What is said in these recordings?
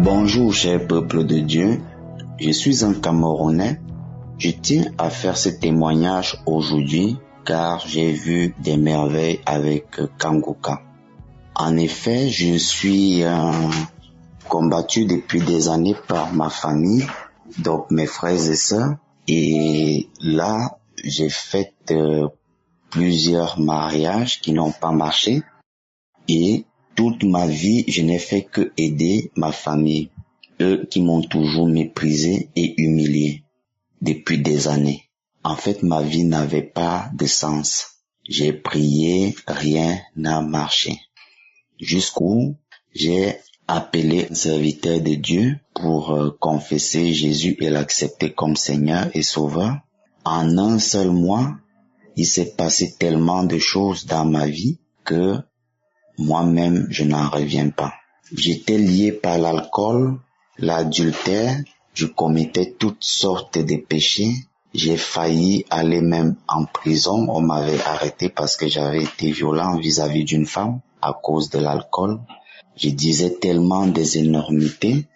Bonjour cher peuple de Dieu, je suis un Camerounais. Je tiens à faire ce témoignage aujourd'hui car j'ai vu des merveilles avec Kanguka. En effet, je suis combattu depuis des années par ma famille, donc mes frères et sœurs. Et là, j'ai fait plusieurs mariages qui n'ont pas marché. Et toute ma vie, je n'ai fait que aider ma famille, eux qui m'ont toujours méprisé et humilié depuis des années. En fait, ma vie n'avait pas de sens. J'ai prié, rien n'a marché. Jusqu'où j'ai appelé un serviteur de Dieu pour confesser Jésus et l'accepter comme Seigneur et Sauveur. En un seul mois, il s'est passé tellement de choses dans ma vie que moi-même, je n'en reviens pas. J'étais lié par l'alcool, l'adultère, je commettais toutes sortes de péchés. J'ai failli aller même en prison. On m'avait arrêté parce que j'avais été violent vis-à-vis d'une femme à cause de l'alcool. Je disais tellement des énormités.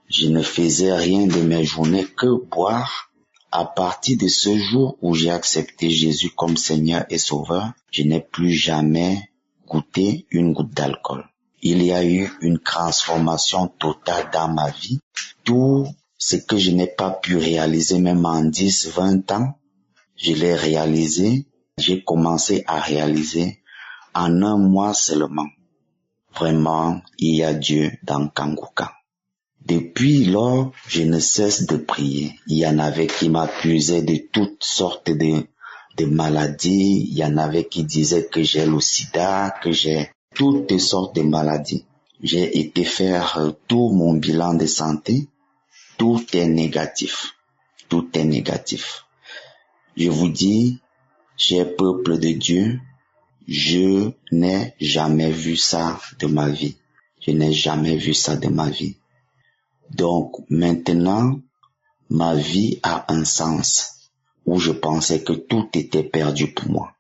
Je ne faisais rien de mes journées que boire. À partir de ce jour où j'ai accepté Jésus comme Seigneur et Sauveur, je n'ai plus jamais goûté une goutte d'alcool. Il y a eu une transformation totale dans ma vie. Tout ce que je n'ai pas pu réaliser même en 10, 20 ans, je l'ai réalisé. J'ai commencé à réaliser en un mois seulement. Vraiment, il y a Dieu dans Kanguka. Depuis lors, je ne cesse de prier. Il y en avait qui m'accusaient de toutes sortes de maladies. Il y en avait qui disaient que j'ai le sida, que j'ai toutes sortes de maladies. J'ai été faire tout mon bilan de santé. Tout est négatif. Tout est négatif. Je vous dis, cher peuple de Dieu, je n'ai jamais vu ça de ma vie. Je n'ai jamais vu ça de ma vie. Donc maintenant, ma vie a un sens où je pensais que tout était perdu pour moi.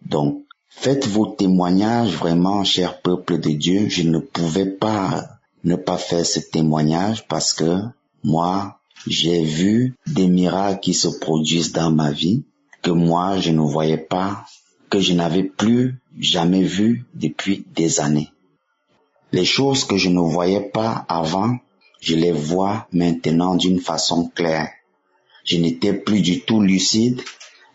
Donc, faites vos témoignages vraiment, cher peuple de Dieu. Je ne pouvais pas ne pas faire ce témoignage parce que moi, j'ai vu des miracles qui se produisent dans ma vie que moi, je ne voyais pas, que je n'avais plus jamais vu depuis des années. Les choses que je ne voyais pas avant, je les vois maintenant d'une façon claire. Je n'étais plus du tout lucide.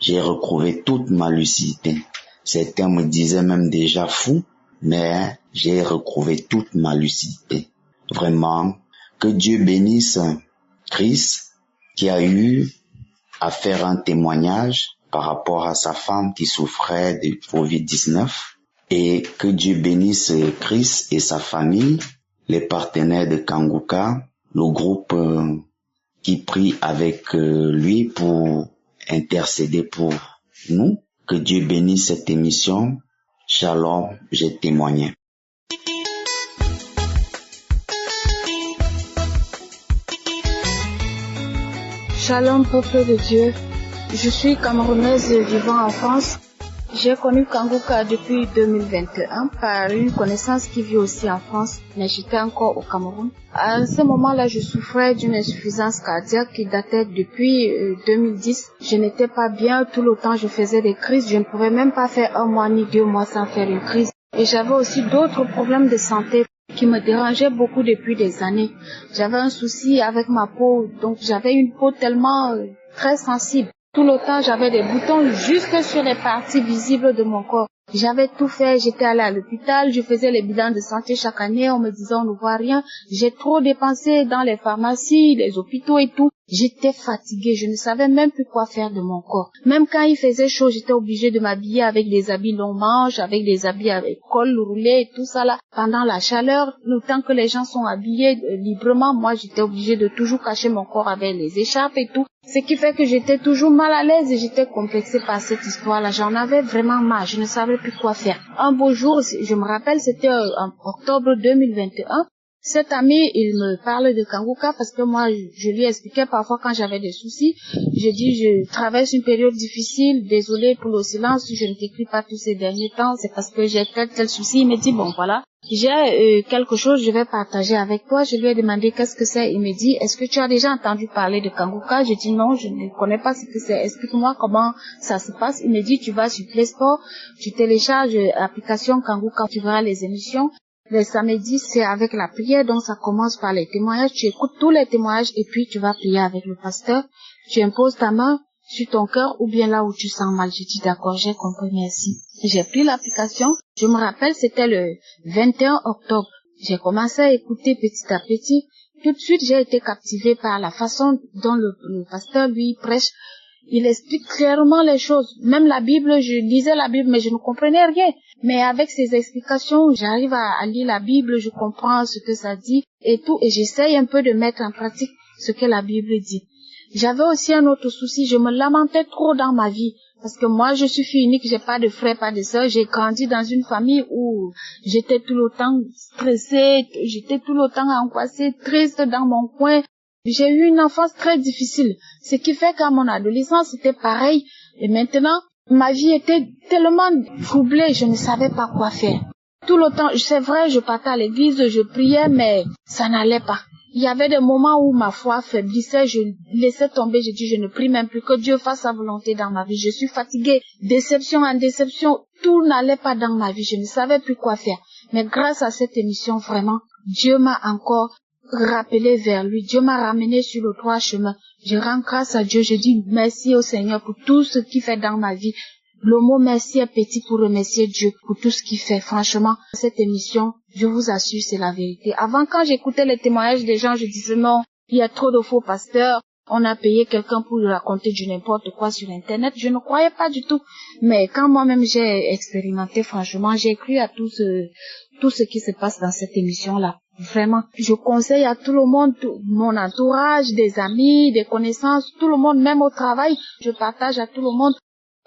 J'ai retrouvé toute ma lucidité. Certains me disaient même déjà fou, mais j'ai retrouvé toute ma lucidité. Vraiment, que Dieu bénisse Chris qui a eu à faire un témoignage par rapport à sa femme qui souffrait de Covid-19 et que Dieu bénisse Chris et sa famille, les partenaires de Kanguka, le groupe qui prie avec lui pour intercéder pour nous. Que Dieu bénisse cette émission. Shalom, j'ai témoigné. Shalom, peuple de Dieu. Je suis camerounaise vivant en France. J'ai connu Kanguka depuis 2021 par une connaissance qui vit aussi en France, mais j'étais encore au Cameroun. À ce moment-là, je souffrais d'une insuffisance cardiaque qui datait depuis 2010. Je n'étais pas bien, tout le temps je faisais des crises. Je ne pouvais même pas faire 1 mois ni 2 mois sans faire une crise. Et j'avais aussi d'autres problèmes de santé qui me dérangeaient beaucoup depuis des années. J'avais un souci avec ma peau, donc j'avais une peau tellement très sensible. Tout le temps, j'avais des boutons jusque sur les parties visibles de mon corps. J'avais tout fait, j'étais allée à l'hôpital, je faisais les bilans de santé chaque année, on me disait on ne voit rien. J'ai trop dépensé dans les pharmacies, les hôpitaux et tout. J'étais fatiguée, je ne savais même plus quoi faire de mon corps. Même quand il faisait chaud, j'étais obligée de m'habiller avec des habits longs manches, avec des habits avec col roulé et tout ça là. Pendant la chaleur, le temps que les gens sont habillés librement, moi j'étais obligée de toujours cacher mon corps avec les écharpes et tout. Ce qui fait que j'étais toujours mal à l'aise et j'étais complexée par cette histoire-là. J'en avais vraiment marre, je ne savais plus quoi faire. Un beau jour, je me rappelle, c'était en octobre 2021. Cet ami, il me parle de Kanguka parce que moi, je lui expliquais parfois quand j'avais des soucis. Je dis, je traverse une période difficile, désolé pour le silence, je ne t'écris pas tous ces derniers temps, c'est parce que j'ai tel souci. Il me dit, bon voilà, j'ai quelque chose, je vais partager avec toi. Je lui ai demandé qu'est-ce que c'est. Il me dit, est-ce que tu as déjà entendu parler de Kanguka? Je dis non, je ne connais pas ce que c'est. Explique-moi comment ça se passe. Il me dit, tu vas sur Play Store, tu télécharges l'application Kanguka, tu verras les émissions. Les samedis, c'est avec la prière, donc ça commence par les témoignages. Tu écoutes tous les témoignages et puis tu vas prier avec le pasteur. Tu imposes ta main sur ton cœur ou bien là où tu sens mal. Je dis d'accord, j'ai compris, merci. J'ai pris l'application. Je me rappelle, c'était le 21 octobre. J'ai commencé à écouter petit à petit. Tout de suite, j'ai été captivée par la façon dont le pasteur lui prêche. Il explique clairement les choses. Même la Bible, je lisais la Bible, mais je ne comprenais rien. Mais avec ses explications, j'arrive à lire la Bible, je comprends ce que ça dit et tout. Et j'essaye un peu de mettre en pratique ce que la Bible dit. J'avais aussi un autre souci, je me lamentais trop dans ma vie. Parce que moi, je suis fille unique, j'ai pas de frères, pas de sœurs. J'ai grandi dans une famille où j'étais tout le temps stressée, j'étais tout le temps angoissée, triste dans mon coin. J'ai eu une enfance très difficile, ce qui fait qu'à mon adolescence, c'était pareil. Et maintenant, ma vie était tellement troublée, je ne savais pas quoi faire. Tout le temps, c'est vrai, je partais à l'église, je priais, mais ça n'allait pas. Il y avait des moments où ma foi faiblissait, je laissais tomber, je dis, je ne prie même plus, que Dieu fasse sa volonté dans ma vie. Je suis fatiguée, déception en déception, tout n'allait pas dans ma vie, je ne savais plus quoi faire. Mais grâce à cette émission, vraiment, Dieu m'a encore rappelé vers lui. Dieu m'a ramené sur le droit chemin. Je rends grâce à Dieu. Je dis merci au Seigneur pour tout ce qu'il fait dans ma vie. Le mot merci est petit pour remercier Dieu pour tout ce qu'il fait. Franchement, cette émission, je vous assure, c'est la vérité. Avant, quand j'écoutais les témoignages des gens, je disais non, il y a trop de faux pasteurs. On a payé quelqu'un pour raconter du n'importe quoi sur Internet. Je ne croyais pas du tout. Mais quand moi-même j'ai expérimenté, franchement, j'ai cru à tout ce qui se passe dans cette émission-là. Vraiment, je conseille à tout le monde, mon entourage, des amis, des connaissances, tout le monde, même au travail, je partage à tout le monde.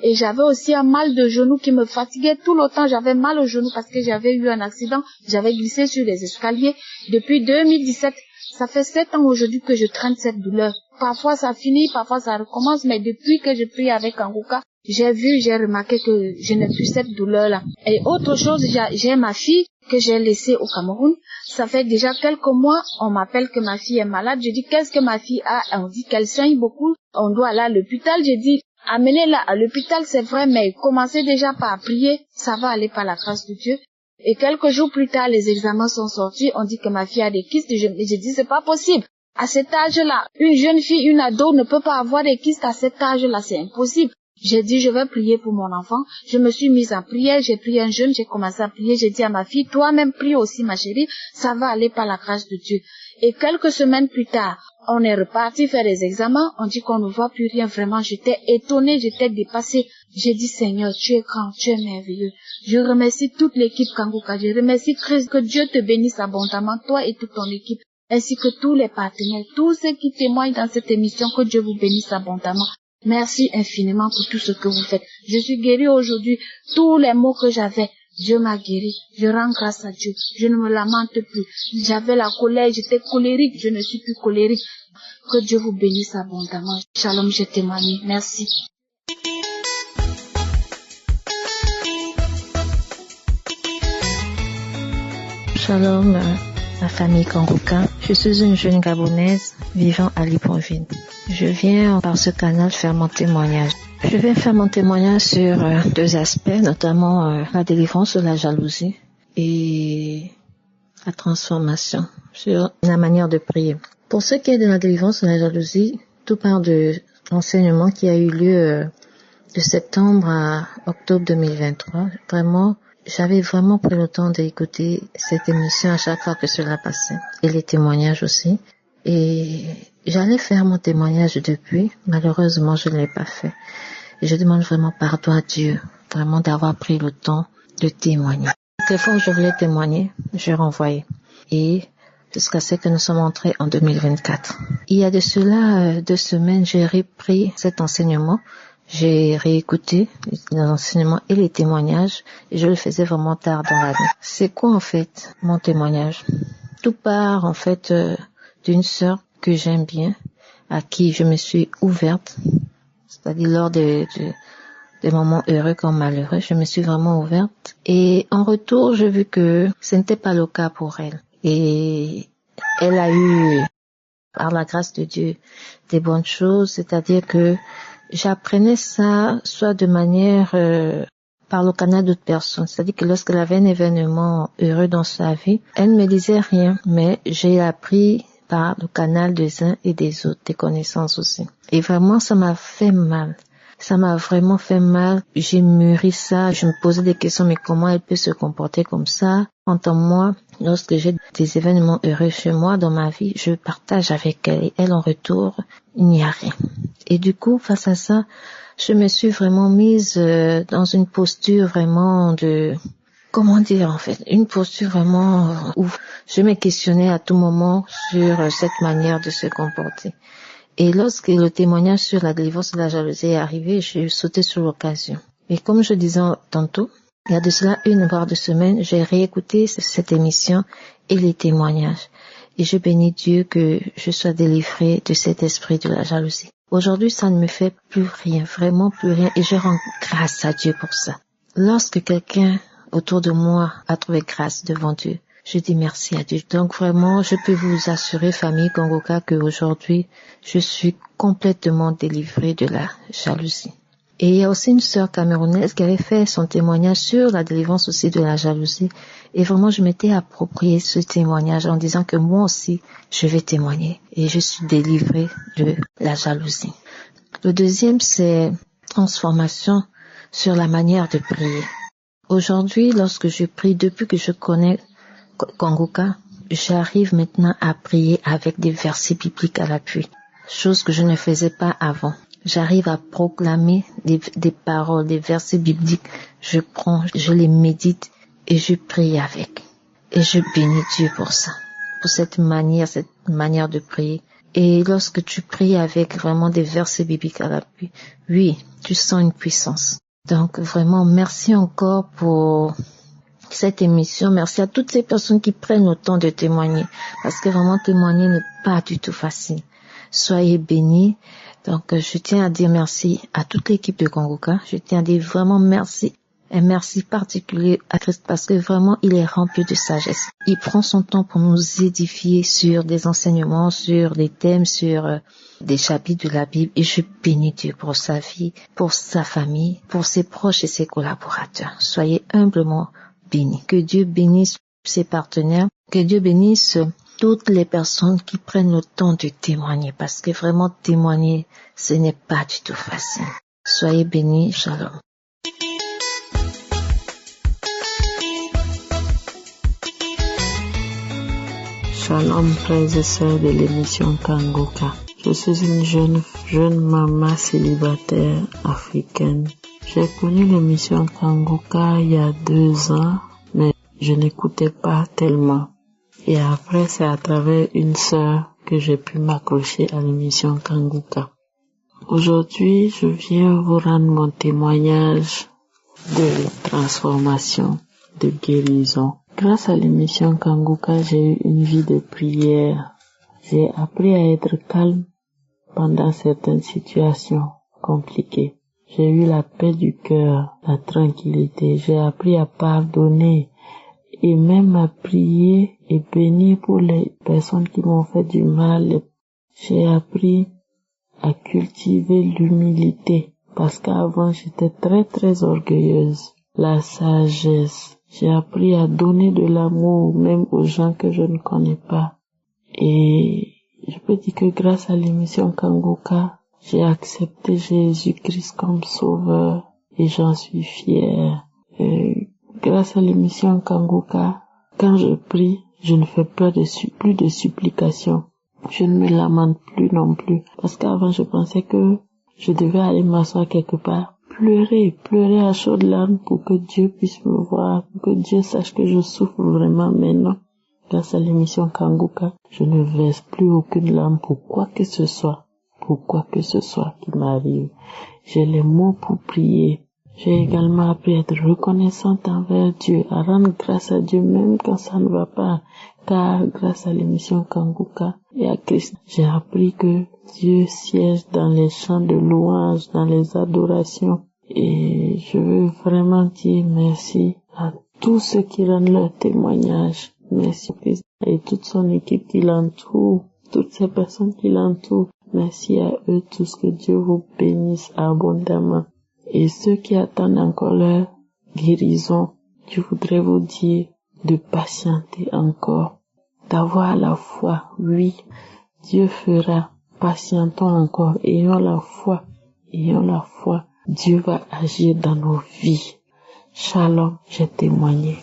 Et j'avais aussi un mal de genou qui me fatiguait tout le temps. J'avais mal au genou parce que j'avais eu un accident. J'avais glissé sur les escaliers. Depuis 2017, ça fait 7 ans aujourd'hui que je traîne cette douleur. Parfois ça finit, parfois ça recommence, mais depuis que je prie avec Kanguka, j'ai remarqué que je n'ai plus cette douleur-là. Et autre chose, j'ai ma fille que j'ai laissée au Cameroun. Ça fait déjà quelques mois, on m'appelle que ma fille est malade. Je dis, qu'est-ce que ma fille a? On dit qu'elle saigne beaucoup. On doit aller à l'hôpital. Je dis, amenez-la à l'hôpital, c'est vrai, mais commencez déjà par prier. Ça va aller par la grâce de Dieu. Et quelques jours plus tard, les examens sont sortis. On dit que ma fille a des kystes. Je dis, c'est pas possible. À cet âge-là, une jeune fille, une ado ne peut pas avoir des kystes à cet âge-là. C'est impossible. J'ai dit, je vais prier pour mon enfant. Je me suis mise en prière, j'ai pris un jeûne, j'ai commencé à prier. J'ai dit à ma fille, toi-même prie aussi ma chérie, ça va aller par la grâce de Dieu. Et quelques semaines plus tard, on est reparti faire des examens, on dit qu'on ne voit plus rien. Vraiment, j'étais étonnée, j'étais dépassée. J'ai dit, Seigneur, tu es grand, tu es merveilleux. Je remercie toute l'équipe Kanguka, je remercie Christ, que Dieu te bénisse abondamment, toi et toute ton équipe, ainsi que tous les partenaires, tous ceux qui témoignent dans cette émission, que Dieu vous bénisse abondamment. Merci infiniment pour tout ce que vous faites. Je suis guérie aujourd'hui. Tous les maux que j'avais, Dieu m'a guéri. Je rends grâce à Dieu. Je ne me lamente plus. J'avais la colère, j'étais colérique. Je ne suis plus colérique. Que Dieu vous bénisse abondamment. Shalom, je témoigne. Merci. Shalom, la famille Kanguka. Je suis une jeune Gabonaise vivant à Libreville. Je viens par ce canal faire mon témoignage. Je viens faire mon témoignage sur 2 aspects, notamment la délivrance de la jalousie et la transformation, sur la manière de prier. Pour ce qui est de la délivrance de la jalousie, tout part de l'enseignement qui a eu lieu de septembre à octobre 2023. Vraiment, j'avais vraiment pris le temps d'écouter cette émission à chaque fois que cela passait, et les témoignages aussi. Et j'allais faire mon témoignage depuis, malheureusement je ne l'ai pas fait. Et je demande vraiment pardon à Dieu, vraiment d'avoir pris le temps de témoigner. Toutes les fois où je voulais témoigner, je renvoyais. Et jusqu'à ce que nous sommes entrés en 2024. Il y a de cela 2 semaines, j'ai repris cet enseignement. J'ai réécouté les enseignements et les témoignages et je le faisais vraiment tard dans la nuit. C'est quoi en fait mon témoignage? Tout part en fait d'une sœur que j'aime bien, à qui je me suis ouverte, c'est-à-dire lors des moments heureux comme malheureux, je me suis vraiment ouverte. Et en retour, j'ai vu que ce n'était pas le cas pour elle. Et elle a eu, par la grâce de Dieu, des bonnes choses, c'est-à-dire que j'apprenais ça soit de manière par le canal d'autres personnes. C'est-à-dire que lorsqu'elle avait un événement heureux dans sa vie, elle ne me disait rien, mais j'ai appris par le canal des uns et des autres, des connaissances aussi. Et vraiment, ça m'a fait mal. Ça m'a vraiment fait mal. J'ai mûri ça. Je me posais des questions, mais comment elle peut se comporter comme ça? En moi, lorsque j'ai des événements heureux chez moi dans ma vie, je partage avec elle. Et elle, en retour, il n'y a rien. Et du coup, face à ça, je me suis vraiment mise dans une posture vraiment de... Comment dire en fait? Une posture vraiment où je me questionnais à tout moment sur cette manière de se comporter. Et lorsque le témoignage sur la délivrance de la jalousie est arrivé, j'ai sauté sur l'occasion. Et comme je disais tantôt, il y a de cela 1 voire 2 semaines, j'ai réécouté cette émission et les témoignages. Et je bénis Dieu que je sois délivrée de cet esprit de la jalousie. Aujourd'hui, ça ne me fait plus rien, vraiment plus rien, et je rends grâce à Dieu pour ça. Lorsque quelqu'un autour de moi a trouvé grâce devant Dieu, je dis merci à Dieu. Donc vraiment, je peux vous assurer, famille Kongoka, qu'aujourd'hui, je suis complètement délivrée de la jalousie. Et il y a aussi une sœur camerounaise qui avait fait son témoignage sur la délivrance aussi de la jalousie. Et vraiment, je m'étais approprié ce témoignage en disant que moi aussi, je vais témoigner. Et je suis délivrée de la jalousie. Le deuxième, c'est transformation sur la manière de prier. Aujourd'hui, lorsque je prie, depuis que je connais Kongoka, j'arrive maintenant à prier avec des versets bibliques à l'appui, chose que je ne faisais pas avant. J'arrive à proclamer des paroles, des versets bibliques. Je prends, je les médite et je prie avec. Et je bénis Dieu pour ça, pour cette manière de prier. Et lorsque tu pries avec vraiment des versets bibliques à l'appui, oui, tu sens une puissance. Donc vraiment, merci encore pour cette émission. Merci à toutes ces personnes qui prennent le temps de témoigner, parce que vraiment témoigner n'est pas du tout facile. Soyez bénis. Donc je tiens à dire merci à toute l'équipe de Kongoka. Je tiens à dire vraiment merci. Un merci particulier à Christ parce que vraiment il est rempli de sagesse. Il prend son temps pour nous édifier sur des enseignements, sur des thèmes, sur des chapitres de la Bible. Et je bénis Dieu pour sa vie, pour sa famille, pour ses proches et ses collaborateurs. Soyez humblement bénis. Que Dieu bénisse ses partenaires. Que Dieu bénisse toutes les personnes qui prennent le temps de témoigner, parce que vraiment témoigner, ce n'est pas du tout facile. Soyez bénis, shalom. Shalom, frères et sœurs de l'émission Kongoka. Je suis une jeune maman célibataire africaine. J'ai connu l'émission Kongoka il y a 2 ans, mais je n'écoutais pas tellement. Et après, c'est à travers une sœur que j'ai pu m'accrocher à l'émission Kongoka. Aujourd'hui, je viens vous rendre mon témoignage de transformation, de guérison. Grâce à l'émission Kongoka, j'ai eu une vie de prière. J'ai appris à être calme pendant certaines situations compliquées. J'ai eu la paix du cœur, la tranquillité. J'ai appris à pardonner et même à prier et bénir pour les personnes qui m'ont fait du mal. J'ai appris à cultiver l'humilité parce qu'avant j'étais très orgueilleuse. La sagesse. J'ai appris à donner de l'amour même aux gens que je ne connais pas. Et je peux dire que grâce à l'émission Kongoka, j'ai accepté Jésus-Christ comme sauveur et j'en suis fière. Grâce à l'émission Kongoka, quand je prie, je ne fais plus de supplications. Je ne me lamente plus non plus. Parce qu'avant, je pensais que je devais aller m'asseoir quelque part, pleurer à chaudes larmes pour que Dieu puisse me voir, pour que Dieu sache que je souffre vraiment maintenant. Grâce à l'émission Kongoka, je ne verse plus aucune larme pour quoi que ce soit qui m'arrive. J'ai les mots pour prier. J'ai également appris à être reconnaissante envers Dieu, à rendre grâce à Dieu même quand ça ne va pas, car grâce à l'émission Kanguka et à Christ, j'ai appris que Dieu siège dans les chants de louange, dans les adorations. Et je veux vraiment dire merci à tous ceux qui rendent leur témoignage. Merci Christ et toute son équipe qui l'entoure, toutes ces personnes qui l'entourent. Merci à eux tous, que Dieu vous bénisse abondamment. Et ceux qui attendent encore leur guérison, je voudrais vous dire de patienter encore, d'avoir la foi. Oui, Dieu fera. Patientons encore, ayons la foi, Dieu va agir dans nos vies. Shalom, j'ai témoigné.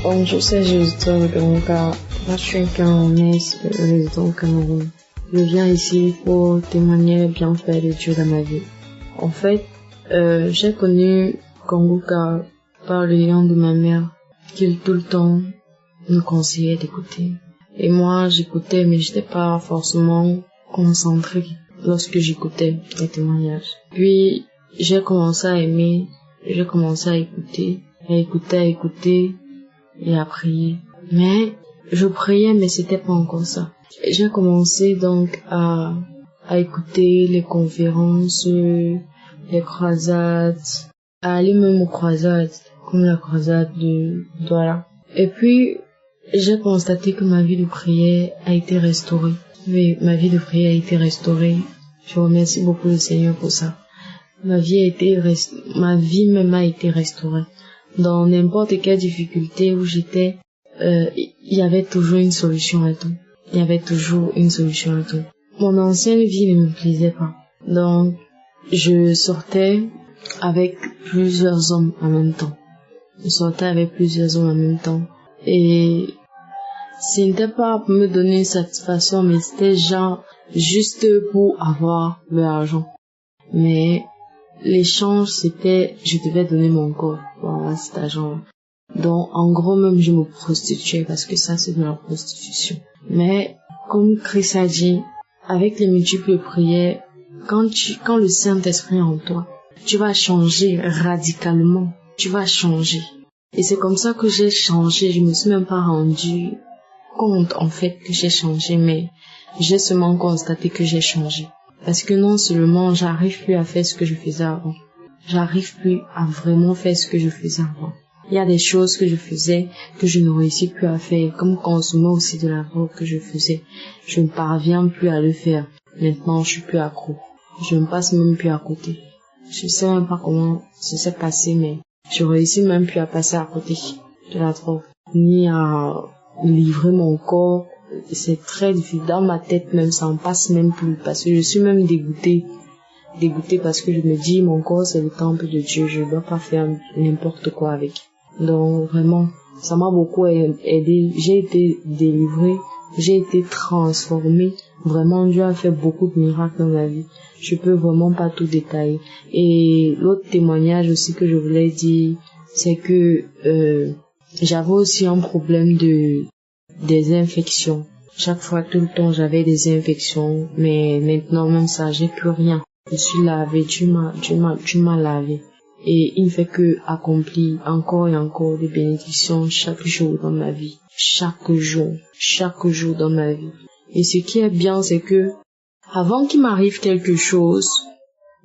Bonjour, c'est Justin de Kanguka. Moi, je suis camerounaise, résident au Cameroun. Je viens ici pour témoigner les bienfaits de Dieu dans ma vie. En fait, j'ai connu Kanguka par le lion de ma mère, qui tout le temps me conseillait d'écouter. Et moi, j'écoutais, mais j'étais pas forcément concentrée lorsque j'écoutais les témoignages. Puis, j'ai commencé à aimer, j'ai commencé à écouter et à prier. Mais, je priais, mais c'était pas encore ça. J'ai commencé donc à écouter les conférences, les croisades, à aller même aux croisades, comme la croisade de Douala. Et puis, j'ai constaté que ma vie de prière a été restaurée. Oui, ma vie de prière a été restaurée. Je remercie beaucoup le Seigneur pour ça. Ma vie même a été restaurée. Dans n'importe quelle difficulté où j'étais, il y avait toujours une solution à tout. Mon ancienne vie ne me plaisait pas. Donc, je sortais avec plusieurs hommes en même temps. Et ce n'était pas pour me donner une satisfaction, mais c'était genre juste pour avoir de l'argent. Mais l'échange, c'était, je devais donner mon corps pour avoir cet argent. Donc, en gros, même, je me prostituais parce que ça, c'est de la prostitution. Mais, comme Christ a dit, avec les multiples prières, quand le Saint-Esprit est en toi, tu vas changer radicalement. Et c'est comme ça que j'ai changé. Je me suis même pas rendu compte, en fait, que j'ai changé, mais j'ai seulement constaté que j'ai changé. Parce que non seulement j'arrive plus à faire ce que je faisais avant, j'arrive plus à vraiment faire ce que je faisais avant. Il y a des choses que je faisais que je ne réussis plus à faire, comme consommer aussi de la drogue que je faisais. Je ne parviens plus à le faire. Maintenant, je suis plus accro. Je ne passe même plus à côté. Je sais même pas comment ça s'est passé, mais je réussis même plus à passer à côté de la drogue, ni à livrer mon corps. C'est très difficile. Dans ma tête même, ça en passe même plus, parce que je suis même dégoûtée parce que je me dis, mon corps c'est le temple de Dieu, je ne dois pas faire n'importe quoi avec. Donc vraiment, ça m'a beaucoup aidé. J'ai été délivrée, j'ai été transformée. Vraiment, Dieu a fait beaucoup de miracles dans ma vie. Je peux vraiment pas tout détailler. Et l'autre témoignage aussi que je voulais dire, c'est que j'avais aussi un problème des infections. Chaque fois, tout le temps, j'avais des infections, mais maintenant même ça, j'ai plus rien. Je suis lavée, tu m'as lavé. Et il ne fait que accomplir encore et encore des bénédictions chaque jour dans ma vie. Chaque jour dans ma vie. Et ce qui est bien, c'est que, avant qu'il m'arrive quelque chose,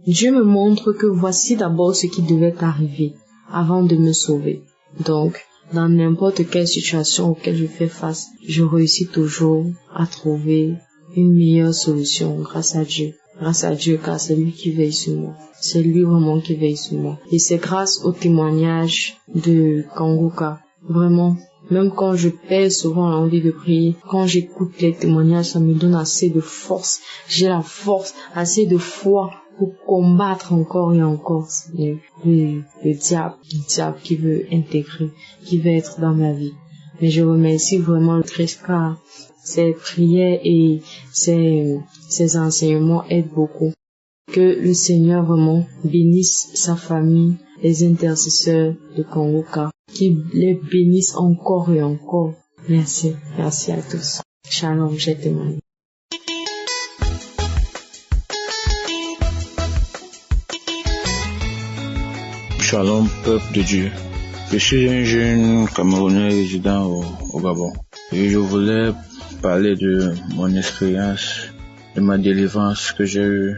Dieu me montre que voici d'abord ce qui devait arriver, avant de me sauver. Donc, dans n'importe quelle situation auquel je fais face, je réussis toujours à trouver une meilleure solution grâce à Dieu. Grâce à Dieu, car c'est lui qui veille sur moi. C'est lui vraiment qui veille sur moi. Et c'est grâce au témoignage de Kanguka. Vraiment, même quand je perds souvent l'envie de prier, quand j'écoute les témoignages, ça me donne assez de force. J'ai la force, assez de foi pour combattre encore et encore le diable qui veut intégrer, qui veut être dans ma vie. Mais je remercie vraiment le Christ, car ses prières et ses enseignements aident beaucoup. Que le Seigneur vraiment bénisse sa famille, les intercesseurs de Kanguka, qui les bénissent encore et encore. Merci à tous. Shalom, j'ai témoigné. Shalom, peuple de Dieu. Je suis un jeune Camerounais résident au Gabon. Et je voulais parler de mon expérience, de ma délivrance que j'ai eue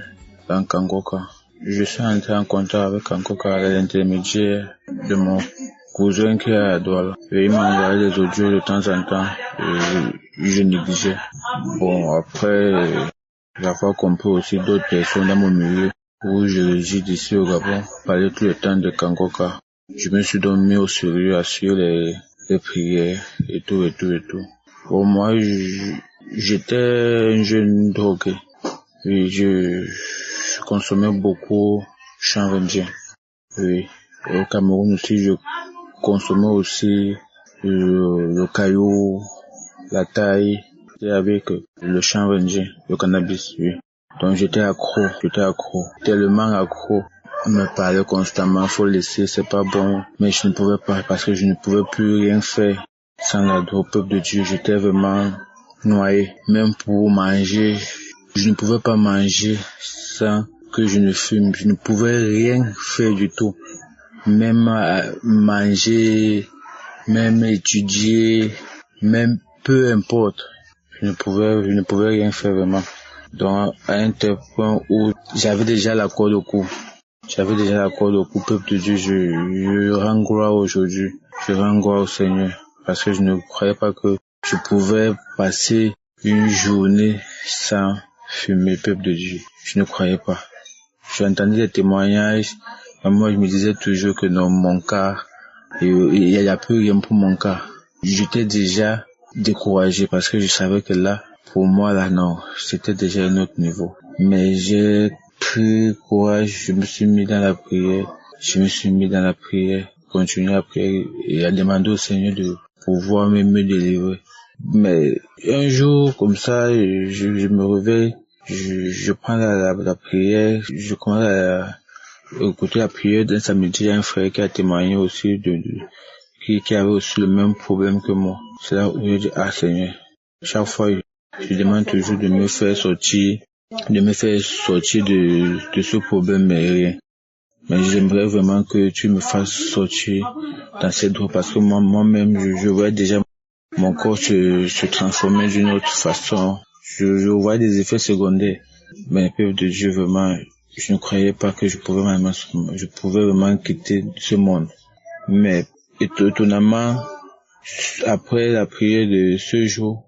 dans Kangoka. Je suis entré en contact avec Kangoka à l'intermédiaire de mon cousin qui est à Douala. Et il m'a envoyé des audios de temps en temps et je négligeais. Bon, après, j'avais compris aussi d'autres personnes dans mon milieu où je réside ici au Gabon parlaient tout le temps de Kangoka. Je me suis donc mis au sérieux à suivre les prières et tout. Bon, moi, j'étais un jeune drogué. Et je consommais beaucoup chanvre indien. Oui. Et au Cameroun aussi, je consommais aussi le caillou, la taille, et avec le chanvre indien, le cannabis, oui. Donc j'étais accro, tellement accro. On me parlait constamment, faut laisser, c'est pas bon. Mais je ne pouvais pas parce que je ne pouvais plus rien faire sans la drogue, peuple de Dieu. J'étais vraiment noyé. Même pour manger, je ne pouvais pas manger sans que je ne fume. Je ne pouvais rien faire du tout. Même manger, même étudier, même peu importe. Je ne pouvais rien faire vraiment. Donc, à un tel point où j'avais déjà la corde au cou. Peuple de Dieu, je rends gloire aujourd'hui. Je rends gloire au Seigneur. Parce que je ne croyais pas que je pouvais passer une journée sans fumer, peuple de Dieu. Je ne croyais pas. J'entendais des témoignages. Et moi, je me disais toujours que dans mon cas, il y a plus rien pour mon cas. J'étais déjà découragé parce que je savais que là, pour moi, là, non, c'était déjà un autre niveau. Mais j'ai pris courage, je me suis mis dans la prière, continuer à prier et à demander au Seigneur de pouvoir me délivrer. Mais un jour, comme ça, je me réveille, je prends la prière, je commence à écouter la prière d'un samedi. Il y a un frère qui a témoigné aussi qui avait aussi le même problème que moi. C'est là où je dis, Seigneur, chaque fois, je demande toujours de me faire sortir de ce problème, mais j'aimerais vraiment que tu me fasses sortir dans cette drogue parce que moi-même, je vois déjà mon corps se transformer d'une autre façon. Je vois des effets secondaires. Mais peuple de Dieu, vraiment, je ne croyais pas que je pouvais vraiment quitter ce monde. Mais étonnamment, après la prière de ce jour,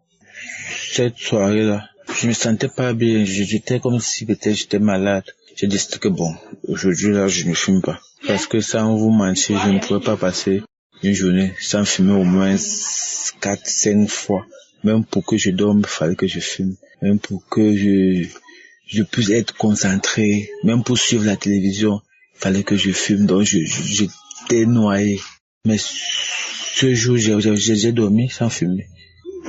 cette soirée-là, je me sentais pas bien. J'étais comme si peut-être j'étais malade. J'ai décidé que bon, aujourd'hui là, je ne fume pas. Parce que sans vous mentir, je ne pouvais pas passer une journée sans fumer au moins 4-5 fois. Même pour que je dorme, il fallait que je fume. Même pour que je puisse être concentré. Même pour suivre la télévision, il fallait que je fume. Donc j'étais noyé. Mais ce jour, j'ai dormi sans fumer.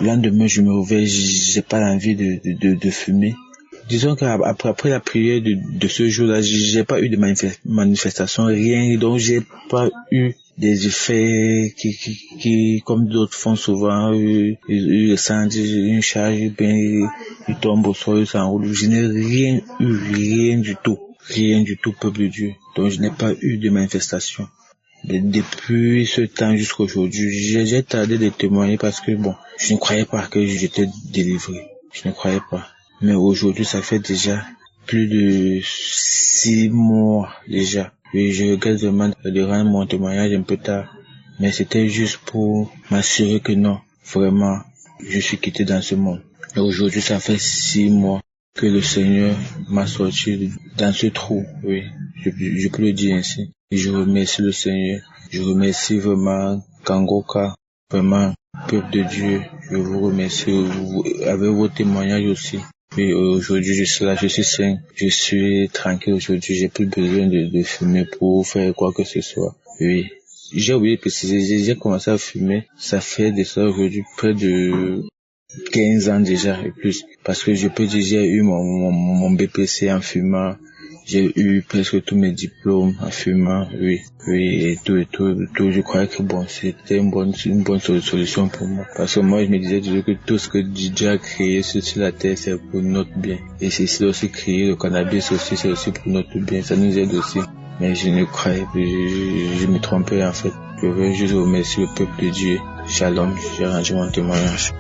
Le lendemain, je me réveille, j'ai pas l'envie de fumer. Disons qu'après la prière de ce jour-là, j'ai pas eu de manifestation, rien, donc j'ai pas eu des effets qui comme d'autres font souvent, ils sentent une charge, bien, ils tombent au sol, ils s'enroulent. Je n'ai rien du tout, peuple de Dieu. Donc je n'ai pas eu de manifestation. Depuis ce temps jusqu'à aujourd'hui, j'ai tardé de témoigner parce que bon, je ne croyais pas que j'étais délivré. Je ne croyais pas. Mais aujourd'hui, ça fait déjà plus de 6 mois déjà. Et je regrette vraiment de rendre mon témoignage un peu tard. Mais c'était juste pour m'assurer que non, vraiment, je suis quitté dans ce monde. Et aujourd'hui, ça fait 6 mois que le Seigneur m'a sorti dans ce trou. Oui, je peux le dire ainsi. Et je remercie le Seigneur. Je remercie vraiment Kangoka. Vraiment, peuple de Dieu, je vous remercie avec vos témoignages aussi. Et aujourd'hui, je suis là, je suis sain, je suis tranquille aujourd'hui, j'ai plus besoin de fumer pour faire quoi que ce soit. Oui. J'ai oublié de préciser, j'ai commencé à fumer, ça fait de ça aujourd'hui près de 15 ans déjà et plus. Parce que je peux dire, j'ai eu mon BPC en fumant, j'ai eu presque tous mes diplômes en fumant, oui, et tout. Je croyais que bon, c'était une bonne solution pour moi. Parce que moi, je me disais toujours que tout ce que Dieu a créé sur la terre, c'est pour notre bien. Et c'est aussi créé, le cannabis aussi, c'est aussi pour notre bien. Ça nous aide aussi Mais je ne croyais plus, je me trompais en fait. Je veux juste remercier le peuple de Dieu. Shalom, j'ai rendu mon témoignage.